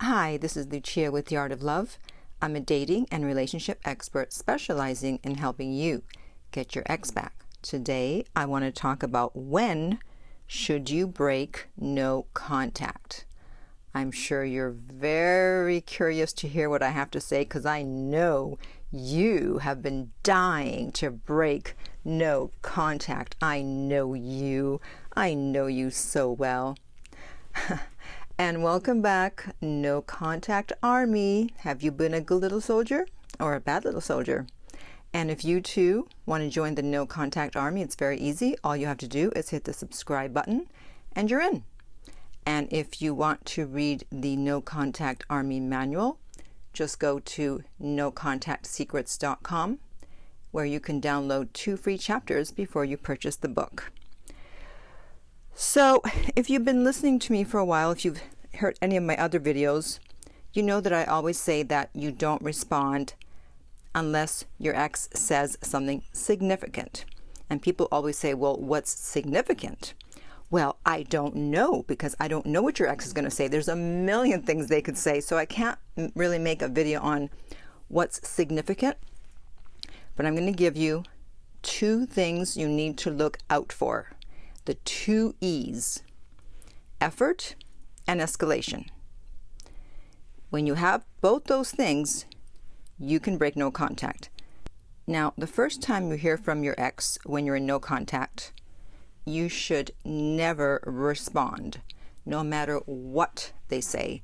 Hi, this is Lucia with The Art of Love. I'm a dating and relationship expert specializing in helping you get your ex back. Today, I want to talk about when should you break no contact. I'm sure you're very curious to hear what I have to say because I know you have been dying to break no contact. I know you. I know you so well. And welcome back, No Contact Army. Have you been a good little soldier or a bad little soldier? And if you too want to join the No Contact Army, it's very easy. All you have to do is hit the subscribe button and you're in. And if you want to read the No Contact Army manual, just go to nocontactsecrets.com where you can download 2 free chapters before you purchase the book. So, if you've been listening to me for a while, if you've heard any of my other videos, you know that I always say that you don't respond unless your ex says something significant. And people always say, well, what's significant? Well, I don't know because I don't know what your ex is going to say. There's a million things they could say, so I can't really make a video on what's significant. But I'm going to give you 2 things you need to look out for. The 2 E's, effort and escalation. When you have both those things, you can break no contact. Now, the first time you hear from your ex when you're in no contact, you should never respond, no matter what they say.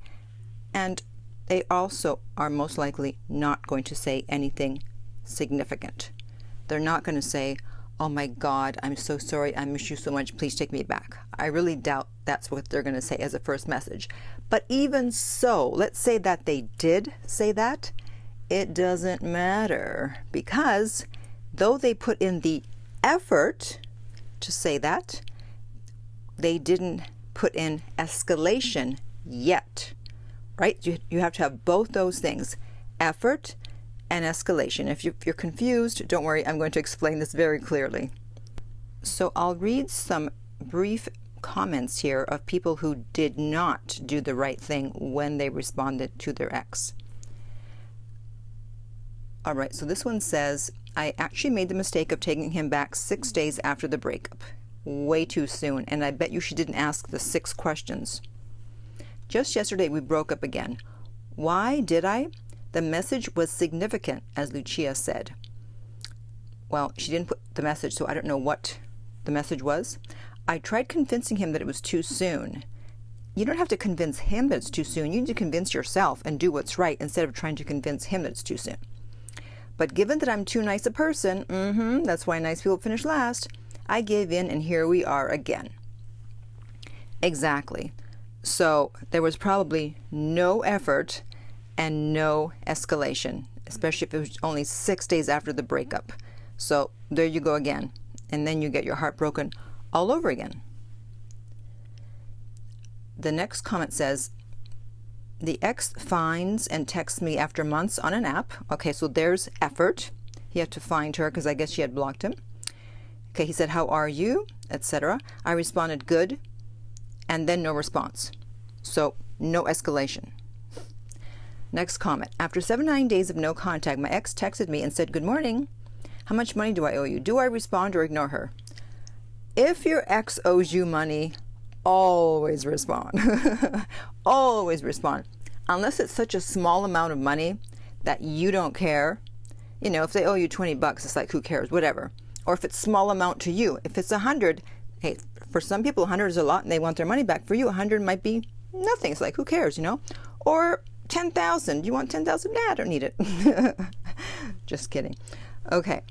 And they also are most likely not going to say anything significant. They're not going to say, oh my God, I'm so sorry, I miss you so much, please take me back. I really doubt that's what they're going to say as a first message. But even so, let's say that they did say that, it doesn't matter because though they put in the effort to say that, they didn't put in escalation yet, right? You have to have both those things, effort and escalation. If you're confused, don't worry, I'm going to explain this very clearly. So I'll read some brief comments here of people who did not do the right thing when they responded to their ex. All right, so this one says, I actually made the mistake of taking him back 6 days after the breakup. Way too soon, and I bet you she didn't ask the 6 questions. Just yesterday we broke up again. Why did I? The message was significant, as Lucia said. Well, she didn't put the message, so I don't know what the message was. I tried convincing him that it was too soon. You don't have to convince him that it's too soon. You need to convince yourself and do what's right instead of trying to convince him that it's too soon. But given that I'm too nice a person, that's why nice people finish last, I gave in and here we are again. Exactly. So there was probably no effort and no escalation, especially if it was only 6 days after the breakup. So there you go again. And then you get your heart broken all over again. The next comment says, the ex finds and texts me after months on an app. Okay, so there's effort. He had to find her because I guess she had blocked him. Okay, he said, how are you, etc. I responded, good, and then no response. So no escalation. Next comment. After 7-9 days of no contact, my ex texted me and said, good morning. How much money do I owe you? Do I respond or ignore her? If your ex owes you money, always respond. Always respond. Unless it's such a small amount of money that you don't care. You know, if they owe you $20, it's like, who cares? Whatever. Or if it's small amount to you. If it's 100, hey, for some people 100 is a lot and they want their money back. For you, 100 might be nothing. It's like, who cares, you know? Or 10,000. You want 10,000? Nah, I don't need it. Just kidding. Okay.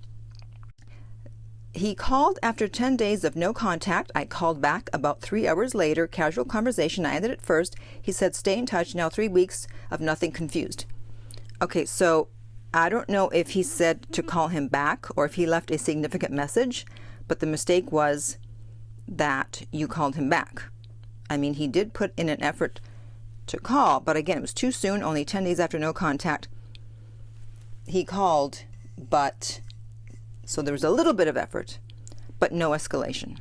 He called after 10 days of no contact. I called back about 3 hours later. Casual conversation. I ended it first. He said, stay in touch. Now 3 weeks of nothing, confused. Okay, so I don't know if he said to call him back or if he left a significant message, but the mistake was that you called him back. I mean, he did put in an effort to call, but again, it was too soon, only 10 days after no contact. He called, but so there was a little bit of effort, but no escalation.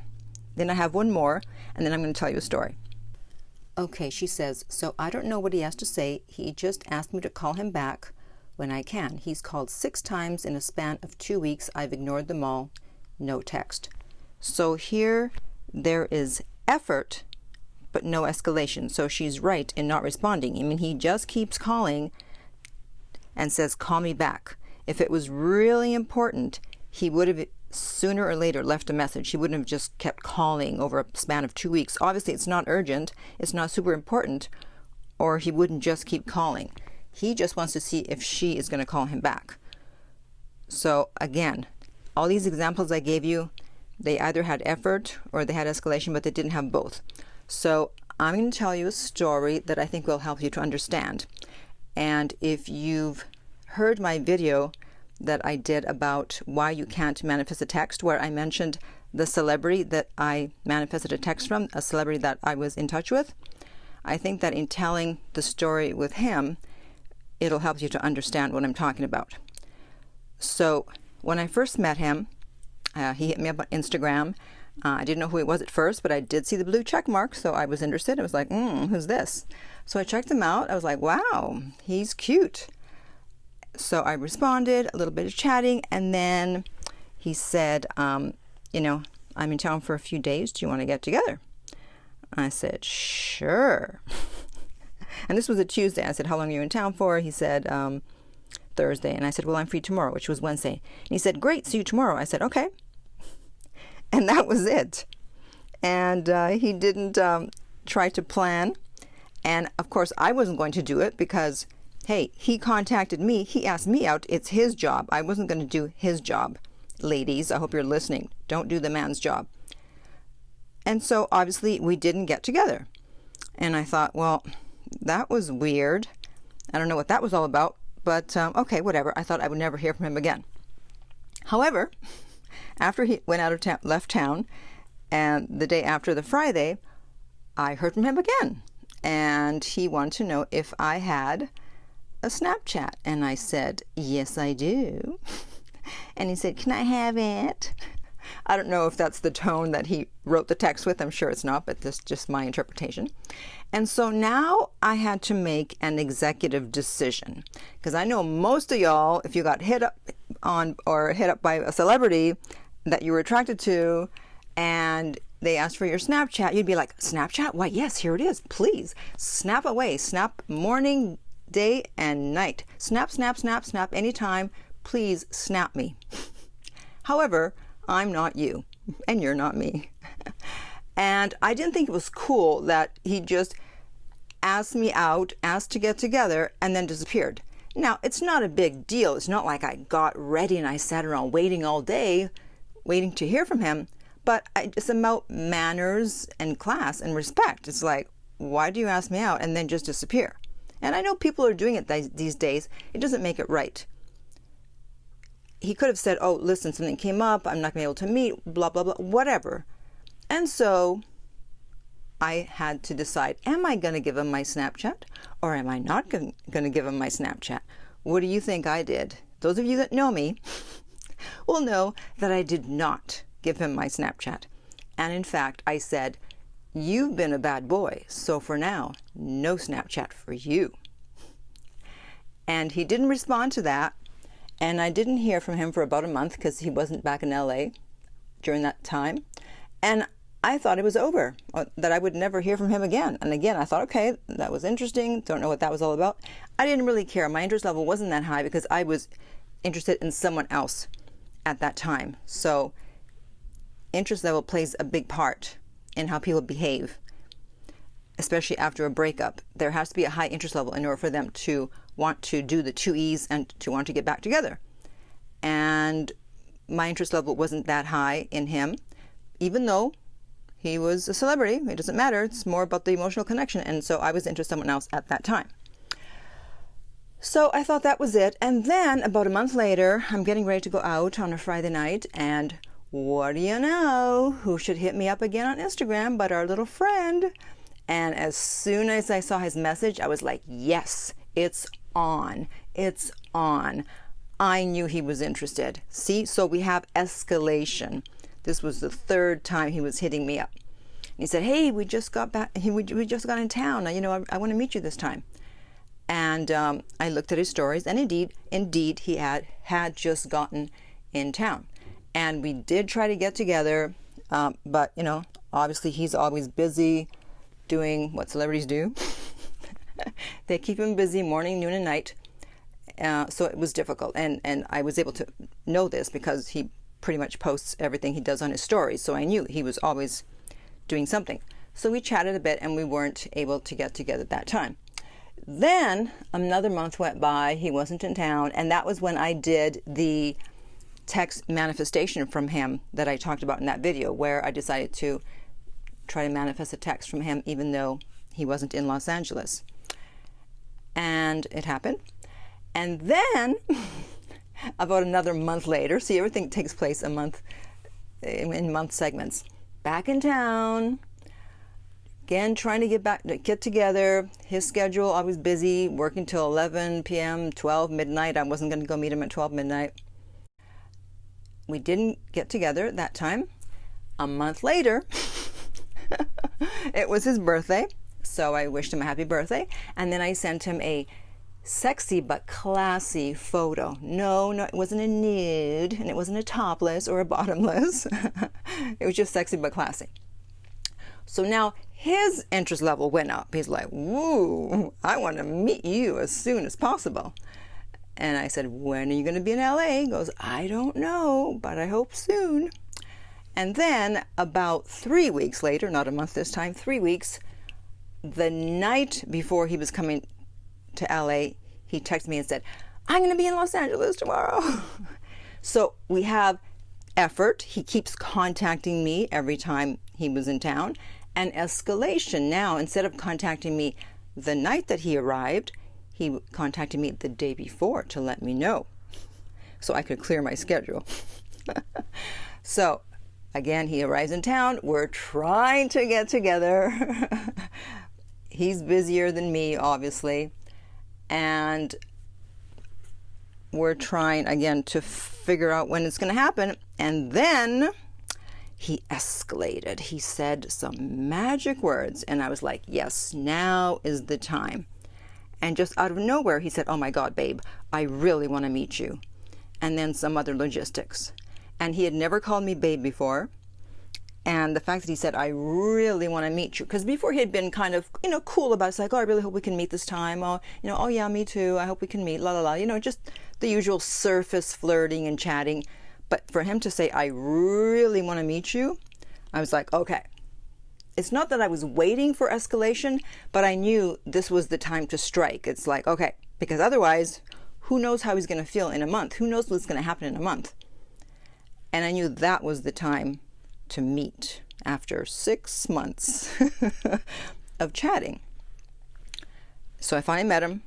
Then I have one more, and then I'm going to tell you a story. Okay, she says, so I don't know what he has to say. He just asked me to call him back when I can. He's called 6 times in a span of 2 weeks. I've ignored them all. No text. So here there is effort, but no escalation. So she's right in not responding. I mean, he just keeps calling and says, call me back. If it was really important, he would have sooner or later left a message. He wouldn't have just kept calling over a span of 2 weeks. Obviously, it's not urgent. It's not super important, or he wouldn't just keep calling. He just wants to see if she is going to call him back. So again, all these examples I gave you, they either had effort or they had escalation, but they didn't have both. So I'm going to tell you a story that I think will help you to understand. And if you've heard my video that I did about why you can't manifest a text, where I mentioned the celebrity that I manifested a text from, a celebrity that I was in touch with, I think that in telling the story with him, it'll help you to understand what I'm talking about. So when I first met him, he hit me up on Instagram. I didn't know who he was at first, but I did see the blue check mark, so I was interested. I was like, who's this? So I checked him out. I was like, wow, he's cute. So I responded, a little bit of chatting, and then he said, I'm in town for a few days. Do you want to get together? I said, sure. And this was a Tuesday. I said, how long are you in town for? He said, Thursday. And I said, well, I'm free tomorrow, which was Wednesday. And he said, great, see you tomorrow. I said, okay. And that was it. And he didn't try to plan. And of course, I wasn't going to do it because, hey, he contacted me. He asked me out. It's his job. I wasn't going to do his job. Ladies, I hope you're listening. Don't do the man's job. And so obviously we didn't get together. And I thought, well, that was weird. I don't know what that was all about, but okay, whatever. I thought I would never hear from him again. However, after he went out of town, left town, and the day after the Friday, I heard from him again. And he wanted to know if I had a Snapchat. And I said, yes, I do. And he said, can I have it? I don't know if that's the tone that he wrote the text with. I'm sure it's not, but that's just my interpretation. And so now I had to make an executive decision, because I know most of y'all, if you got hit up by a celebrity that you were attracted to and they asked for your Snapchat, you'd be like, Snapchat? Why, yes, here it is. Please snap away. Snap morning, day, and night. Snap, snap, snap, snap anytime. Please snap me. However, I'm not you, and you're not me. And I didn't think it was cool that he just asked me out, asked to get together, and then disappeared. Now, it's not a big deal. It's not like I got ready and I sat around waiting all day, waiting to hear from him. But it's about manners and class and respect. It's like, why do you ask me out and then just disappear? And I know people are doing it these days. It doesn't make it right. He could have said, oh, listen, something came up. I'm not going to be able to meet, blah, blah, blah, whatever. And so I had to decide, am I going to give him my Snapchat or am I not going to give him my Snapchat? What do you think I did? Those of you that know me will know that I did not give him my Snapchat. And in fact, I said, you've been a bad boy, so for now, no Snapchat for you. And he didn't respond to that. And I didn't hear from him for about a month because he wasn't back in LA during that time. And I thought it was over, that I would never hear from him again. And again, I thought, okay, that was interesting. Don't know what that was all about. I didn't really care. My interest level wasn't that high because I was interested in someone else at that time. So interest level plays a big part in how people behave, especially after a breakup. There has to be a high interest level in order for them to want to do the 2 E's and to want to get back together. And my interest level wasn't that high in him, even though he was a celebrity. It doesn't matter. It's more about the emotional connection. And so I was into someone else at that time. So I thought that was it. And then about a month later, I'm getting ready to go out on a Friday night. And what do you know? Who should hit me up again on Instagram but our little friend? And as soon as I saw his message, I was like, yes, it's on. It's on. I knew he was interested. See, so we have escalation. This was the third time he was hitting me up. He said, hey, we just got back, we just got in town. I want to meet you this time. And I looked at his stories, and indeed, he had just gotten in town. And we did try to get together, but, obviously he's always busy doing what celebrities do. They keep him busy morning, noon, and night. So it was difficult. And I was able to know this because he pretty much posts everything he does on his stories. So I knew he was always doing something. So we chatted a bit, and we weren't able to get together at that time. Then another month went by. He wasn't in town. And that was when I did the text manifestation from him that I talked about in that video, where I decided to try to manifest a text from him even though he wasn't in Los Angeles. And it happened. And then about another month later, see, everything takes place a month in month segments. Back in town, again trying to get together. His schedule, I was busy working till 11 p.m., 12 midnight. I wasn't going to go meet him at 12 midnight. We didn't get together that time. A month later, it was his birthday, so I wished him a happy birthday, and then I sent him a sexy but classy photo. No, it wasn't a nude, and it wasn't a topless or a bottomless. It was just sexy but classy. So now his interest level went up. He's like, woo, I want to meet you as soon as possible. And I said, when are you going to be in LA? He goes, I don't know, but I hope soon. And then about 3 weeks later, not a month this time, 3 weeks, the night before he was coming to LA, he texted me and said, I'm going to be in Los Angeles tomorrow. So we have effort. He keeps contacting me every time he was in town. And escalation now, instead of contacting me the night that he arrived, he contacted me the day before to let me know so I could clear my schedule. So again, he arrives in town. We're trying to get together. He's busier than me, obviously. And we're trying, again, to figure out when it's going to happen. And then he escalated. He said some magic words. And I was like, yes, now is the time. And just out of nowhere, he said, oh my God, babe, I really want to meet you. And then some other logistics. And he had never called me babe before. And the fact that he said, I really want to meet you. Because before he had been kind of, cool about it. It's like, oh, I really hope we can meet this time. Oh, oh yeah, me too. I hope we can meet, la la la. Just the usual surface flirting and chatting. But for him to say, I really want to meet you, I was like, okay. It's not that I was waiting for escalation, but I knew this was the time to strike. It's like, okay, because otherwise, who knows how he's going to feel in a month? Who knows what's going to happen in a month? And I knew that was the time to meet after 6 months of chatting. So I finally met him.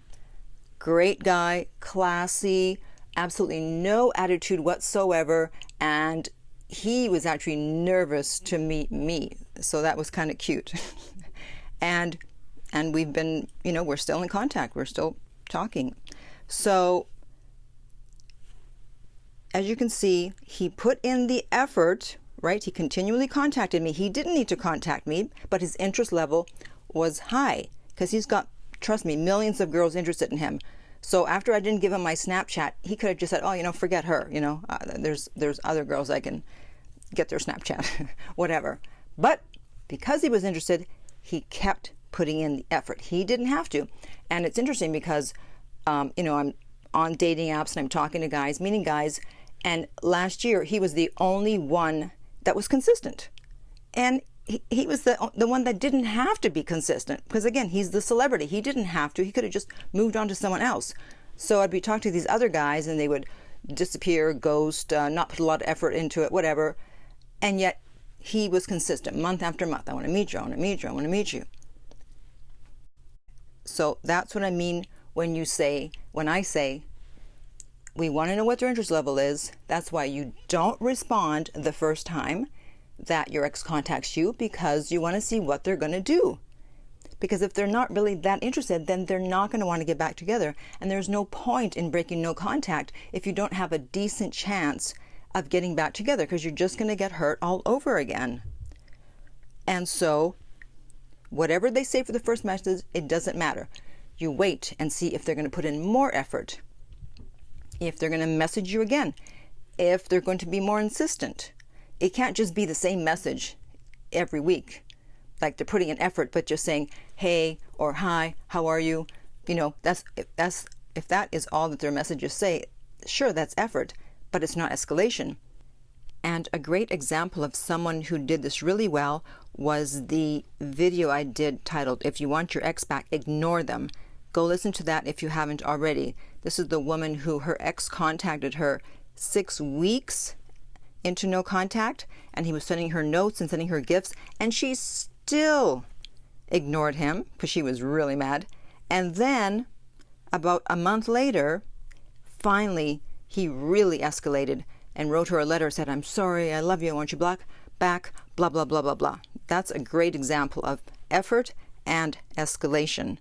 Great guy, classy, absolutely no attitude whatsoever, and he was actually nervous to meet me, so that was kind of cute. and we've been, we're still in contact. We're still talking. So as you can see, he put in the effort, right? He continually contacted me. He didn't need to contact me, but his interest level was high because he's got, trust me, millions of girls interested in him. So after I didn't give him my Snapchat, he could have just said, oh, forget her. There's other girls I can get their Snapchat, whatever. But because he was interested, he kept putting in the effort. He didn't have to. And it's interesting because, I'm on dating apps and I'm talking to guys, meeting guys. And last year, he was the only one that was consistent. And he was the one that didn't have to be consistent. Because again, he's the celebrity. He didn't have to. He could have just moved on to someone else. So I'd be talking to these other guys and they would disappear, ghost, not put a lot of effort into it, whatever. And yet he was consistent month after month. I want to meet you. I want to meet you. I want to meet you. So that's what I mean when I say, we want to know what their interest level is. That's why you don't respond the first time that your ex contacts you, because you want to see what they're going to do. Because if they're not really that interested, then they're not going to want to get back together. And there's no point in breaking no contact if you don't have a decent chance of getting back together, because you're just going to get hurt all over again. And so whatever they say for the first message, it doesn't matter. You wait and see if they're going to put in more effort, if they're going to message you again, if they're going to be more insistent. It can't just be the same message every week. Like they're putting in effort, but just saying, hey, or hi, how are you? You know, if that is all that their messages say, sure, that's effort, but it's not escalation. And a great example of someone who did this really well was the video I did titled, If You Want Your Ex Back, Ignore Them. Go listen to that if you haven't already. This is the woman who her ex contacted her 6 weeks into no contact, and he was sending her notes and sending her gifts, and she still ignored him because she was really mad. And then about a month later, finally, he really escalated and wrote her a letter, said, I'm sorry, I love you, I want you back, blah, blah, blah, blah, blah. That's a great example of effort and escalation.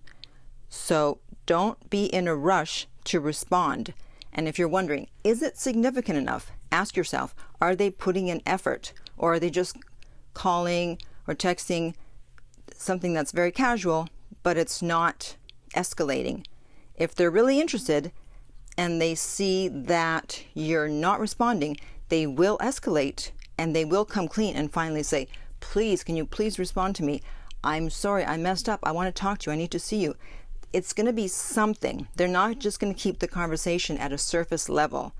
So don't be in a rush to respond. And if you're wondering, is it significant enough? Ask yourself, are they putting in effort? Or are they just calling or texting something that's very casual, but it's not escalating? If they're really interested, and they see that you're not responding, they will escalate and they will come clean and finally say, please, can you please respond to me? I'm sorry, I messed up. I want to talk to you. I need to see you. It's going to be something. They're not just going to keep the conversation at a surface level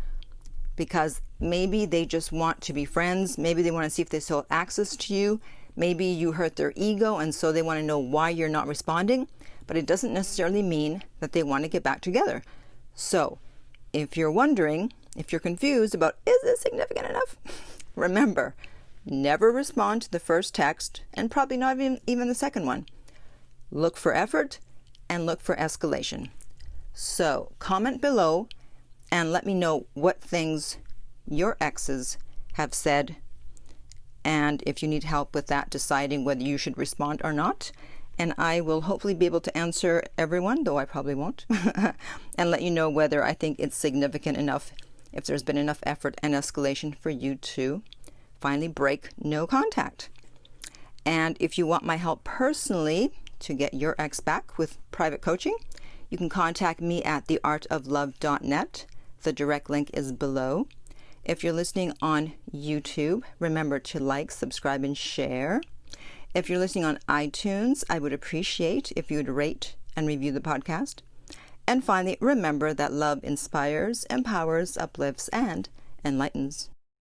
because maybe they just want to be friends. Maybe they want to see if they still have access to you. Maybe you hurt their ego and so they want to know why you're not responding. But it doesn't necessarily mean that they want to get back together. So, if you're wondering, if you're confused about, is this significant enough? Remember, never respond to the first text and probably not even the second one. Look for effort and look for escalation. So, comment below and let me know what things your exes have said and if you need help with that, deciding whether you should respond or not. And I will hopefully be able to answer everyone, though I probably won't, and let you know whether I think it's significant enough, if there's been enough effort and escalation for you to finally break no contact. And if you want my help personally to get your ex back with private coaching, you can contact me at theartoflove.net. The direct link is below. If you're listening on YouTube, remember to like, subscribe, and share. If you're listening on iTunes, I would appreciate if you would rate and review the podcast. And finally, remember that love inspires, empowers, uplifts, and enlightens.